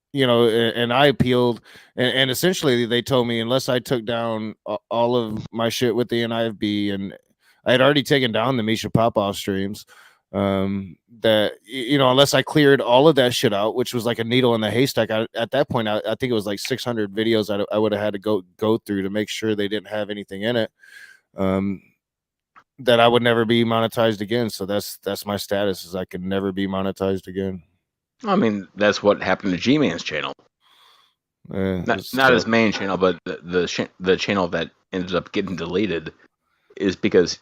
I appealed, and essentially they told me unless I took down all of my shit with the NIFB, and I had already taken down the Misha Popoff streams. That unless I cleared all of that shit out, which was like a needle in the haystack. At that point, I think it was like 600 videos I would have had to go through to make sure they didn't have anything in it. That I would never be monetized again. So that's my status, is I can never be monetized again. I mean, that's what happened to G-Man's channel. Not his main channel, but the channel that ended up getting deleted is because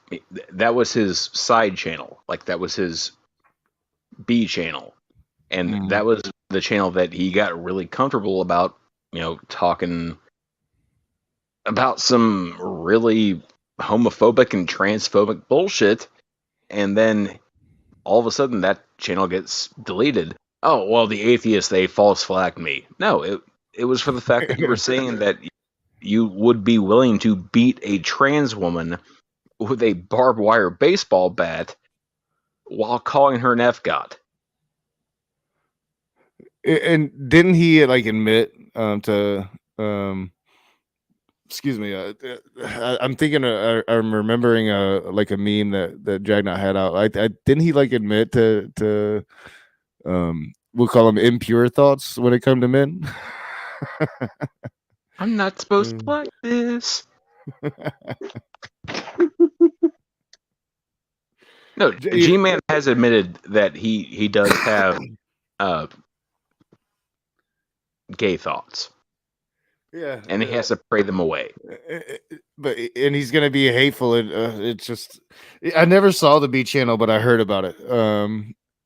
that was his side channel. Like, that was his B channel. And that was the channel that he got really comfortable about, talking about some really homophobic and transphobic bullshit. And then all of a sudden that channel gets deleted. Oh, well, the atheists, they false flagged me. No, it was for the fact that you were saying that you would be willing to beat a trans woman with a barbed wire baseball bat while calling her an F-God. And didn't he like admit to excuse me, I'm thinking I'm remembering like a meme that Dragnot had out. I didn't he like admit to we'll call them impure thoughts when it come to men. I'm not supposed to like this. No, G-Man has admitted that he does have gay thoughts. Yeah, and he has to pray them away. And he's gonna be hateful. And it's just, I never saw the B channel, but I heard about it.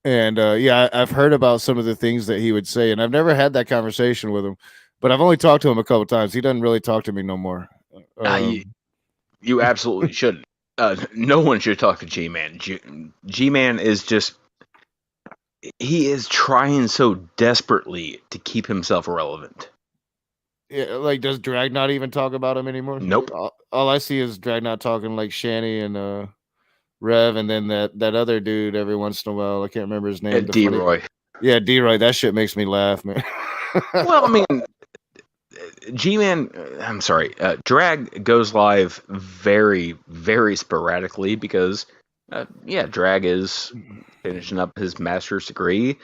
Yeah, I've heard about some of the things that he would say, and I've never had that conversation with him. But I've only talked to him a couple times. He doesn't really talk to me no more. You absolutely shouldn't. No one should talk to G-Man. G-Man is just, he is trying so desperately to keep himself relevant. Yeah, like, does Dragnot even talk about him anymore? Nope. All I see is Dragnot talking like Shanny and Rev, and then that other dude every once in a while. I can't remember his name. D-Roy. Yeah, D-Roy. That shit makes me laugh, man. Well, I mean, G-Man, I'm sorry, Drag goes live very, very sporadically because, Drag is finishing up his master's degree.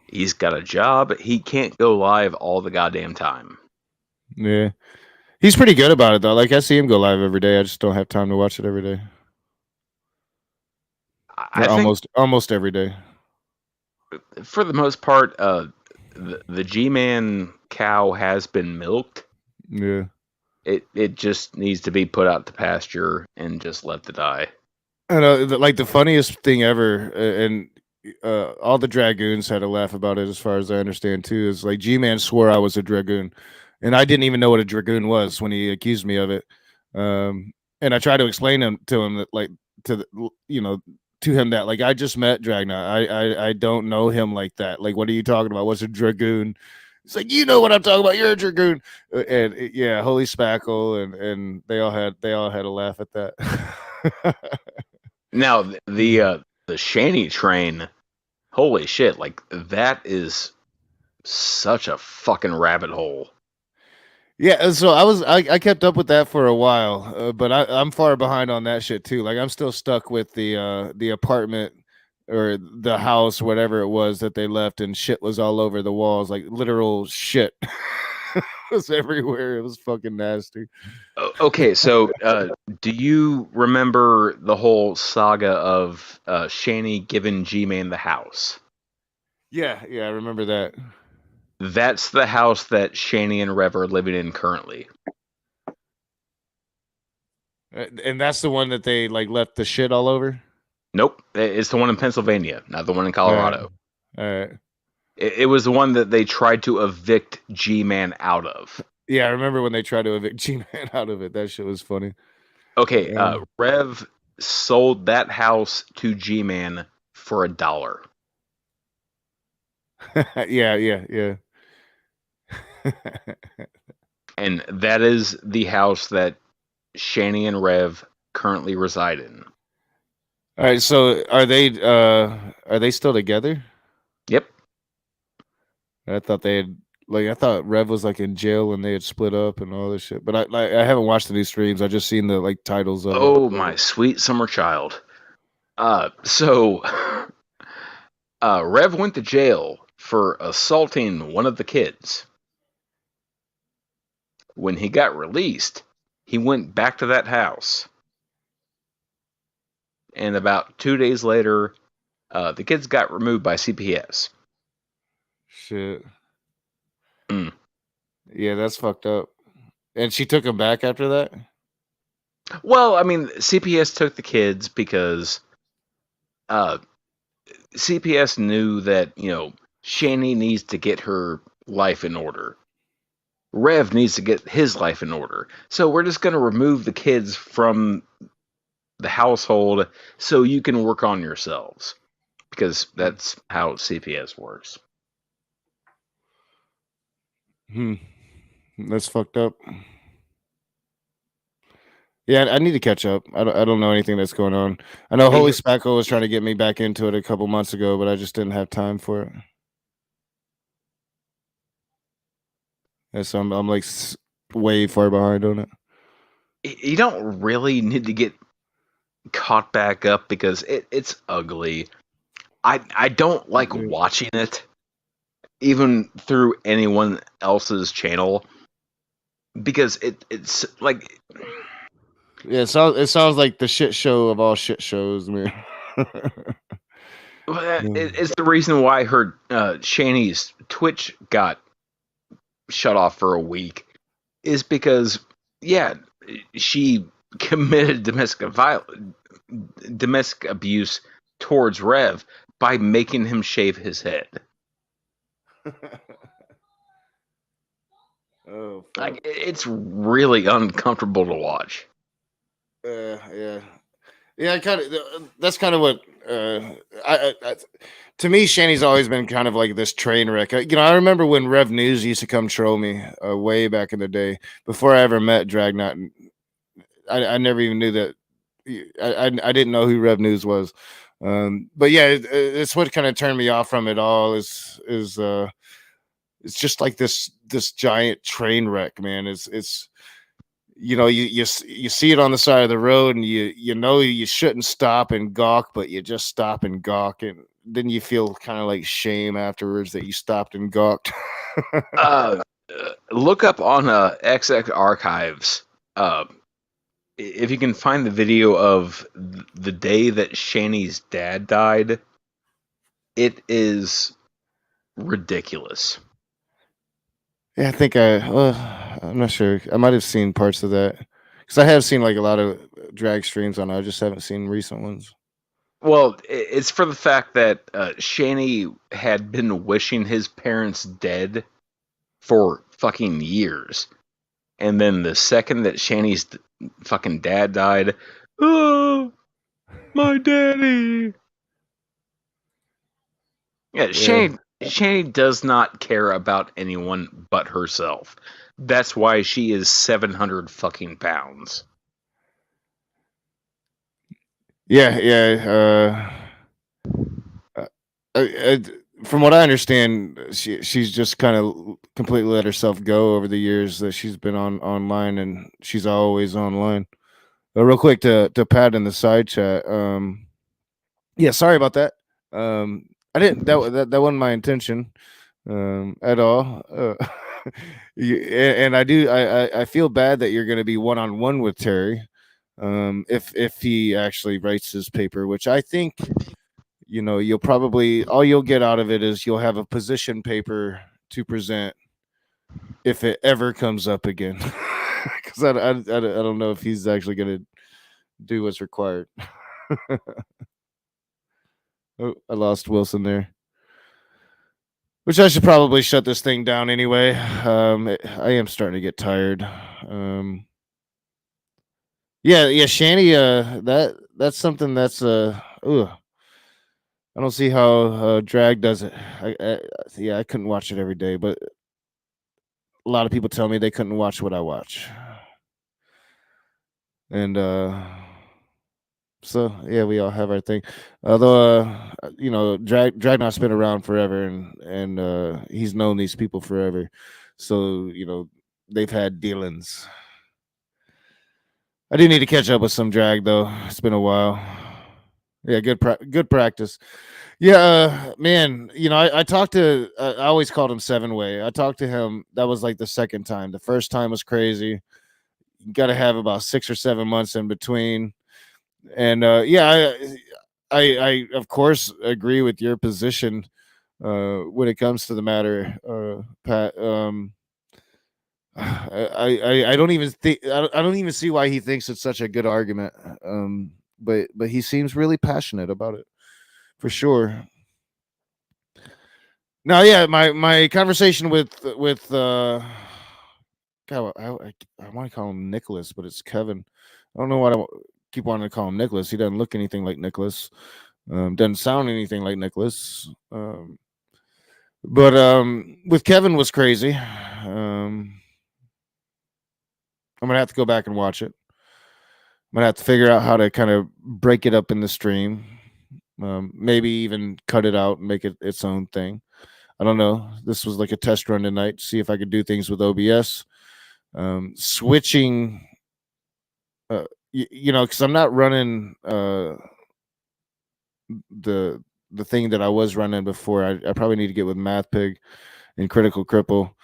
He's got a job. He can't go live all the goddamn time. Yeah. He's pretty good about it, though. Like, I see him go live every day. I just don't have time to watch it every day. Almost every day. For the most part, the G-Man cow has been milked. Yeah. It just needs to be put out to pasture and just let to die. I know, like, the funniest thing ever, and all the Dragoons had a laugh about it, as far as I understand too, is like G-Man swore I was a Dragoon, and I didn't even know what a Dragoon was when he accused me of it. And I tried to explain to him that, like, to him that, like, I just met Dragnot. I don't know him like that. Like, what are you talking about? What's a Dragoon? It's like, you know what I'm talking about. You're a Dragoon. And yeah, holy spackle, and they all had a laugh at that. Now the Shanny train, holy shit! Like, that is such a fucking rabbit hole. Yeah, so I kept up with that for a while, but I'm far behind on that shit too. Like, I'm still stuck with the apartment or the house, whatever it was that they left, and shit was all over the walls, like literal shit. It was everywhere. It was fucking nasty. Okay, so do you remember the whole saga of Shanny giving G-Man the house? Yeah, I remember that. That's the house that Shanny and Rev are living in currently. And that's the one that they, like, left the shit all over? Nope. It's the one in Pennsylvania, not the one in Colorado. All right. It was the one that they tried to evict G-Man out of. Yeah, I remember when they tried to evict G-Man out of it. That shit was funny. Okay, Rev sold that house to G-Man for $1. and that is the house that Shani and Rev currently reside in. All right, so are they still together? Yep. I thought they had I thought Rev was like in jail and they had split up and all this shit. But I haven't watched the new streams. I just seen the like titles of Oh it. my sweet summer child. So Rev went to jail for assaulting one of the kids. When he got released, he went back to that house. And about 2 days later, the kids got removed by CPS. Shit. Mm. Yeah, that's fucked up. And she took him back after that? Well, I mean, CPS took the kids because CPS knew that, Shani needs to get her life in order. Rev needs to get his life in order. So we're just going to remove the kids from the household so you can work on yourselves. Because that's how CPS works. That's fucked up. Yeah, I need to catch up. I don't know anything that's going on. I know Holy Spackle was trying to get me back into it a couple months ago, but I just didn't have time for it. Yeah, so I'm like way far behind on it. You don't really need to get caught back up because it's ugly. I don't like watching it, even through anyone else's channel, because it's like... Yeah, it sounds like the shit show of all shit shows, man. It's the reason why her Shani's Twitch got shut off for a week, is because she committed domestic abuse towards Rev by making him shave his head. Oh, fuck. Like, it's really uncomfortable to watch. Yeah. That's kind of what to me, Shani's always been kind of like this train wreck. I remember when Rev News used to come troll me way back in the day before I ever met Dragnot. I never even knew that. I didn't know who Rev News was. But yeah, it's what kind of turned me off from it all. Is it's just like this giant train wreck, man. It's you see it on the side of the road and you shouldn't stop and gawk, but you just stop and gawk, and then you feel kind of like shame afterwards that you stopped and gawked. Look up on XX Archives if you can find the video of the day that Shani's dad died. It is ridiculous. Yeah, I think I'm not sure. I might have seen parts of that because I have seen like a lot of drag streams on it. I just haven't seen recent ones. Well, it's for the fact that Shani had been wishing his parents dead for fucking years. And then the second that Shani's fucking dad died, oh, my daddy. Yeah, Shani does not care about anyone but herself. That's why she is 700 fucking pounds. Yeah. From what I understand, she's just kind of completely let herself go over the years that she's been online, and she's always online. Real quick to Pat in the side chat. Yeah, sorry about that. I didn't. That wasn't my intention at all. And I feel bad that you're going to be one-on-one with Terry. If he actually writes his paper, which I think, you'll probably, all you'll get out of it is you'll have a position paper to present if it ever comes up again. Because I don't know if he's actually going to do what's required. Oh, I lost Wilson there. Which I should probably shut this thing down anyway. I am starting to get tired. Yeah, Shani, that's something that's I don't see how drag does it. I couldn't watch it every day, but a lot of people tell me they couldn't watch what I watch. And so yeah, we all have our thing. Although Dragnot's been around forever, and he's known these people forever. So they've had dealings. I do need to catch up with some drag though. It's been a while. Yeah, good practice. Yeah, man. I talked to. I always called him Seven Way. I talked to him. That was like the second time. The first time was crazy. You got to have about 6 or 7 months in between. And yeah, I of course agree with your position when it comes to the matter, Pat. I don't even think I don't even see why he thinks it's such a good argument. But he seems really passionate about it, for sure. Now, yeah, my conversation with God, I want to call him Nicholas, but it's Kevin. I don't know why I keep wanting to call him Nicholas. He doesn't look anything like Nicholas. Doesn't sound anything like Nicholas. But with Kevin was crazy. I'm gonna have to go back and watch it. I'm gonna have to figure out how to kind of break it up in the stream. Maybe even cut it out and make it its own thing. I don't know. This was like a test run tonight to see if I could do things with OBS. Switching, because I'm not running the thing that I was running before. I probably need to get with MathPig and Critical Cripple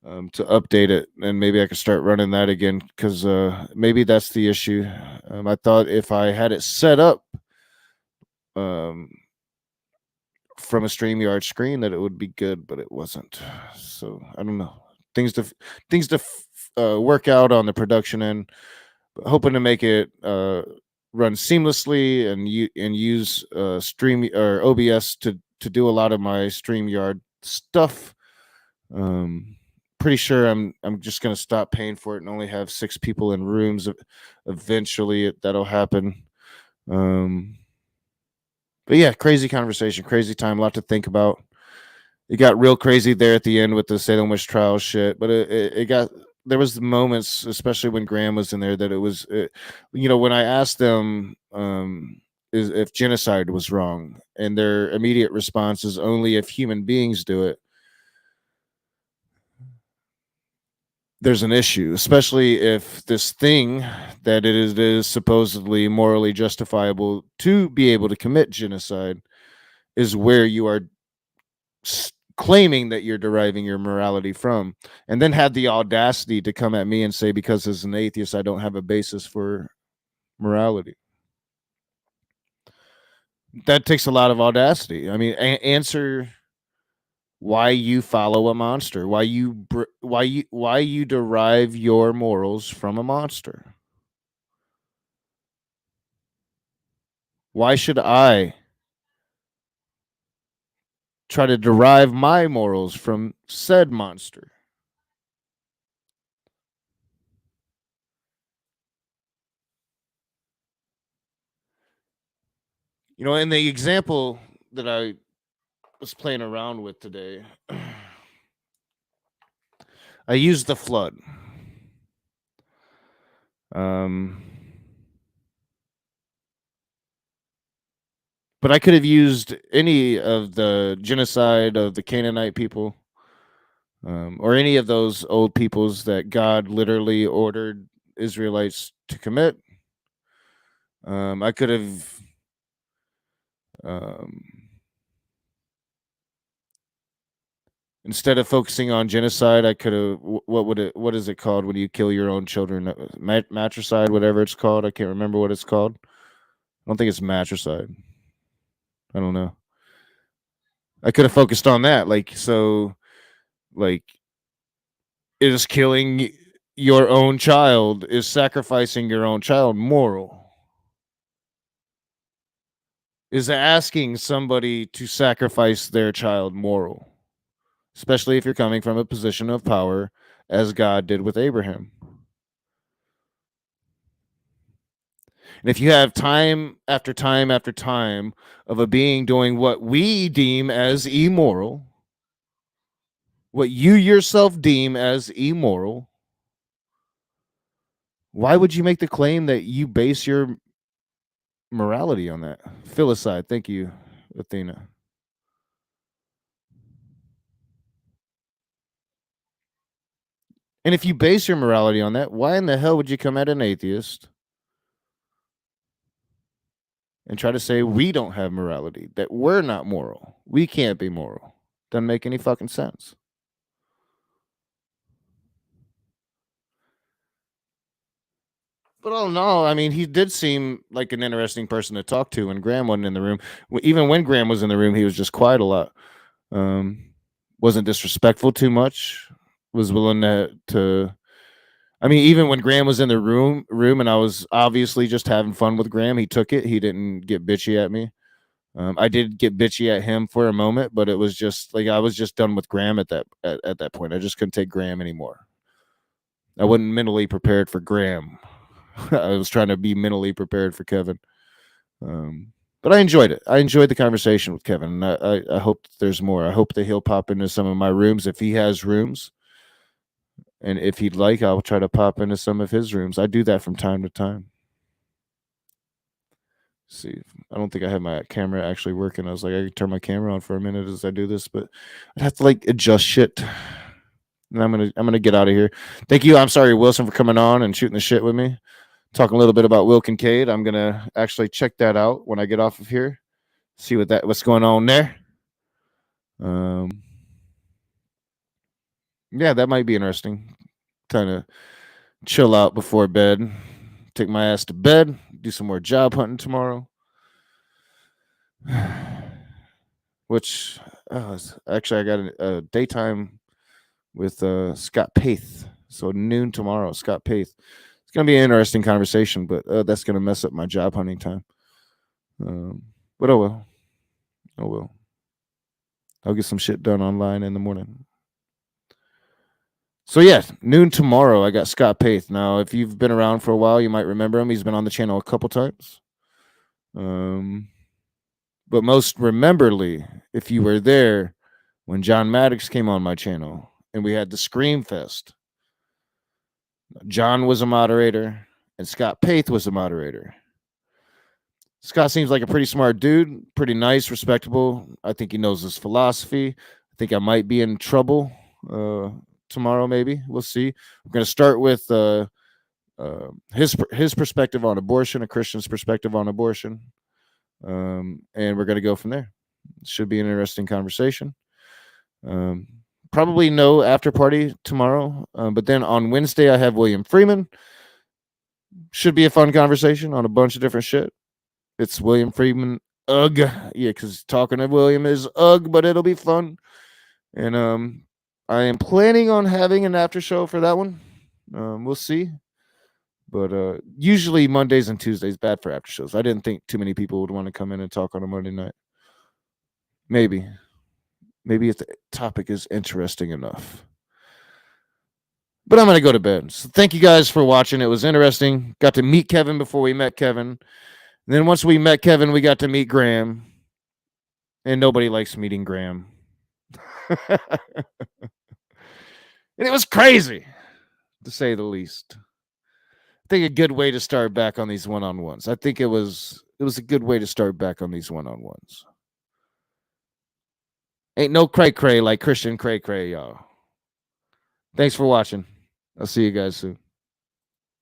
to update it, and maybe I could start running that again, because maybe that's the issue. I thought if I had it set up from a StreamYard screen that it would be good, but it wasn't. So I don't know. Things to work out on the production end. But hoping to make it run seamlessly and use Stream or OBS to do a lot of my StreamYard stuff. Pretty sure I'm just gonna stop paying for it and only have 6 people in rooms. Eventually, that'll happen. But yeah, crazy conversation, crazy time, a lot to think about. It got real crazy there at the end with the Salem witch trial shit, but it got, there was moments, especially when Graham was in there, that it was, when I asked them if genocide was wrong, and their immediate response is only if human beings do it, there's an issue, especially if this thing that it is supposedly morally justifiable to be able to commit genocide is where you are claiming that you're deriving your morality from, and then had the audacity to come at me and say, because as an atheist, I don't have a basis for morality. That takes a lot of audacity. I mean, answer why you follow a monster, why you derive your morals from a monster. Why should I try to derive my morals from said monster? In the example that I was playing around with today, I used the flood. But I could have used any of the genocide of the Canaanite people, or any of those old peoples that God literally ordered Israelites to commit. I could have instead of focusing on genocide, I could have, what is it called when you kill your own children? Matricide, whatever it's called. I can't remember what it's called. I don't think it's matricide. I don't know. I could have focused on that. Is killing your own child, is sacrificing your own child moral? Is asking somebody to sacrifice their child moral? Especially if you're coming from a position of power, as God did with Abraham. And if you have time after time after time of a being doing what we deem as immoral, what you yourself deem as immoral, why would you make the claim that you base your morality on that? Filicide, thank you, Athena. And if you base your morality on that, why in the hell would you come at an atheist and try to say we don't have morality, that we're not moral, we can't be moral? Doesn't make any fucking sense. But all in all, I mean, he did seem like an interesting person to talk to when Graham wasn't in the room. Even when Graham was in the room, he was just quiet a lot. Wasn't disrespectful too much. Was willing to. I mean, even when Graham was in the room, and I was obviously just having fun with Graham, he took it. He didn't get bitchy at me. I did get bitchy at him for a moment, but it was just like I was just done with Graham at that point. I just couldn't take Graham anymore. I wasn't mentally prepared for Graham. I was trying to be mentally prepared for Kevin. But I enjoyed it. I enjoyed the conversation with Kevin. I hope there's more. I hope that he'll pop into some of my rooms if he has rooms. And if he'd like, I'll try to pop into some of his rooms. I do that from time to time. See, I don't think I have my camera actually working. I was like, I could turn my camera on for a minute as I do this, but I'd have to like adjust shit. And I'm gonna get out of here. Thank you. I'm sorry, Wilson, for coming on and shooting the shit with me. Talking a little bit about Will Kincaid. I'm gonna actually check that out when I get off of here. See what's going on there. Yeah, that might be interesting. Kind of chill out before bed. Take my ass to bed. Do some more job hunting tomorrow. Which actually I got a daytime with Scott Paith. So noon tomorrow, Scott Paith. It's gonna be an interesting conversation, but that's gonna mess up my job hunting time. But oh well. Oh well. I'll get some shit done online in the morning. So yeah, noon tomorrow. I got Scott Paith. Now, if you've been around for a while, you might remember him. He's been on the channel a couple times. But most rememberly, if you were there when John Maddox came on my channel and we had the Scream Fest, John was a moderator and Scott Paith was a moderator. Scott seems like a pretty smart dude, pretty nice, respectable. I think he knows his philosophy. I think I might be in trouble tomorrow, maybe. We'll see. We're going to start with his perspective on abortion, a Christian's perspective on abortion, and we're going to go from there. It should be an interesting conversation. Probably no after party tomorrow, but then on Wednesday I have William Freeman. Should be a fun conversation on a bunch of different shit. It's William Freeman. Ugh. Yeah, because talking to William is ugh, but it'll be fun. And I am planning on having an after show for that one. We'll see. But usually Mondays and Tuesdays bad for after shows. I didn't think too many people would want to come in and talk on a Monday night. Maybe if the topic is interesting enough. But I'm going to go to bed. So thank you guys for watching. It was interesting. Got to meet Kevin before we met Kevin. And then once we met Kevin, we got to meet Graham. And nobody likes meeting Graham. And it was crazy, to say the least. I think a good way to start back on these one-on-ones. I think it was a good way to start back on these one-on-ones. Ain't no cray-cray like Christian cray-cray, y'all. Thanks for watching. I'll see you guys soon.